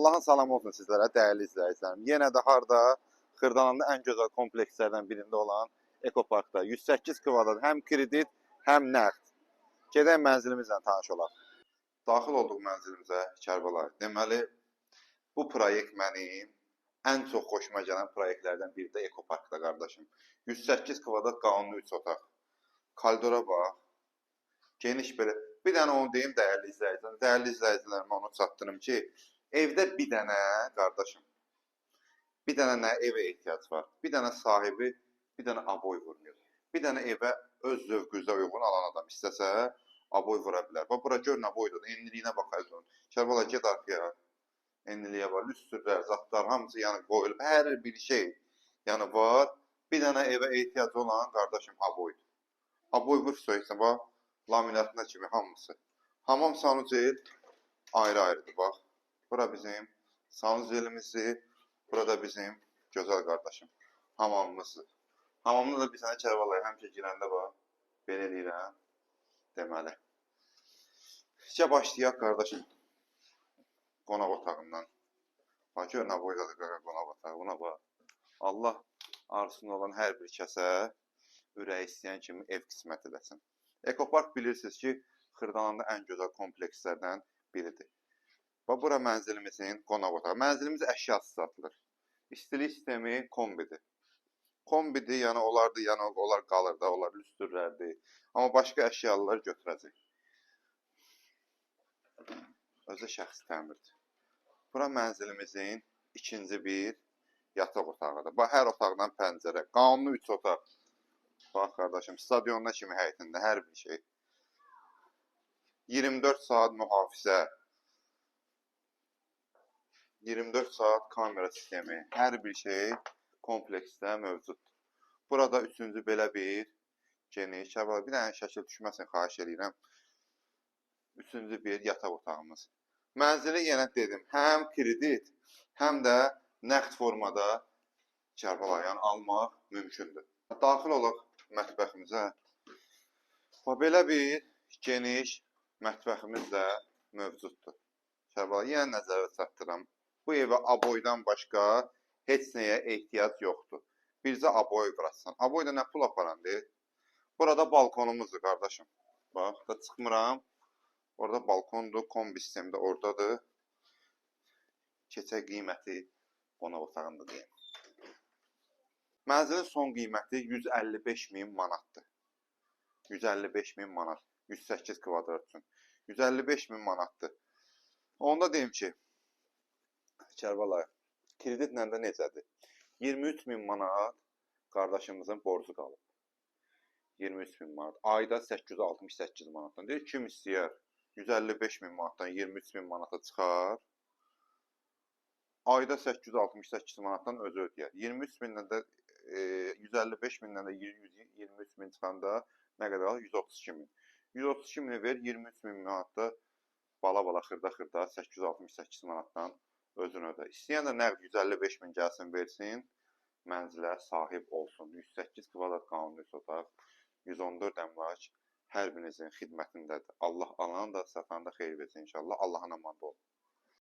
Allahın salamı olsun sizlərə, dəyərli izləyicilərim. Yenə də harda Xırdalanın ən gözəl komplekslərdən birində olan Ekoparkda 108 kvadrat həm kredit, həm nəqd. Gedək mənzilimizlə tanış olaq. Daxil olduq mənzilimizə Kərbəlayı. Deməli, bu proyekt mənim ən çox xoşuma gələn proyektlərdən biri də Ekoparkda qardaşım. 108 kvadrat qanunlu 3 otaq. Koridora bax. Geniş belə. Bir dənə onu deyim dəyərli izləyicilərim. Dəyərli izləyicilərimə onu çatdırım ki, evdə bir dənə qardaşım, bir dənə nə evə ehtiyac var? Bir dənə sahibi, bir dənə aboy vurmuyor. Bir dənə evə öz zövqünüzə uyğun alan adam istəsə, aboy vura bilər. Bax, bura gör nə boydur, enliliyinə baxarsın. Kərbəlayı get arxaya. Enliliyə var, lüstrlər, zatlar, hamısı yəni qoyulub. Hər bir şey yəni var. Bir dənə evə ehtiyac olan qardaşım aboydur. Aboy vur söyləsən, bax, laminatına kimi hamısı. Hamam sanucel ayrı-ayrıdır, bax. Bura bizim sanucelimizdir. Burada bizim gözəl qardaşım hamamımızdır. Hamamda da bir sənə Kərbəlayı həmişə girəndə bax, belə eləyirəm. Deməli. İşə başlayaq qardaşım. Qonaq otağından. Bax, gör nə boydadır qonaq otağı. Buna bax. Allah arzusunda olan hər bir kəsə ürəyi istəyən kimi ev qismət eləsin. Ekopark bilirsiniz ki, Xırdalanda ən gözəl komplekslərdən biridir. Bax, bura mənzilimizin qonaq otağı. Mənzilimiz əşyasız satılır. İstilik sistemi kombidir. Kombidir, yəni onlar qalır da, onlar lüstrlərdir. Amma başqa əşyalar götürəcək. Özü şəxsi təmirdir. Bura mənzilimizin ikinci bir yataq otağıdır. Bax, hər otaqdan pəncərə. Qanunlu 3 otaq. Bax, qardaşım, stadionda kimi həyətində hər bir şey. 24 saat mühafizə. 24 saat kamera sistemi. Hər bir şey kompleksdə mövcuddur. Burada üçüncü belə bir geniş. Bir dənə şəkil düşməsin, xahiş edirəm. Üçüncü bir yataq otağımız. Mənzili yenə dedim, həm kredit, həm də nəqd formada Kərbəlayı almaq mümkündür. Daxil olaq mətbəximizə. Belə bir geniş mətbəximiz də mövcuddur. Kərbəlayı yenə nəzərə çatdıram. Bu evə aboydan başqa heç nəyə ehtiyac yoxdur. Bircə aboy qırasan. Aboy da nə pul aparandır? Burada balkonumuzdur qardaşım. Bax, da çıxmıram. Orada balkondur, kombi sistemi də oradadır. Keçək qiyməti qonaq otağında deyim. Mənzilin son qiyməti 155.000 manatdır. 155.000 manat. 108 kvadrat üçün. 155.000 manatdır. Onda deyim ki, Kərbəlayı, kreditlə də necədir? 23.000 manat qardaşımızın borcu qalıb. 23.000 manat. Ayda 868 manatdan. Deyir, kim istəyər? 155.000 manatdan 23.000 manata çıxar. Ayda 868 manatdan özü ödəyər. 23.000-dən də 155.000-dən də 23.000 çıxanda nə qədər alır? 132.000. 132.000-i ver, 23.000 manatda bala-bala, xırda-xırda 868 manatdan özünü ödə. İstəyən də nəqd 155.000 gəlsin, versin, mənzilə sahib olsun. 108 kvadrat qanunlu otaq, 114 əmlak hər birinizin xidmətindədir. Allah alanı da, satan da xeyir versin inşallah. Allahın amanında olun.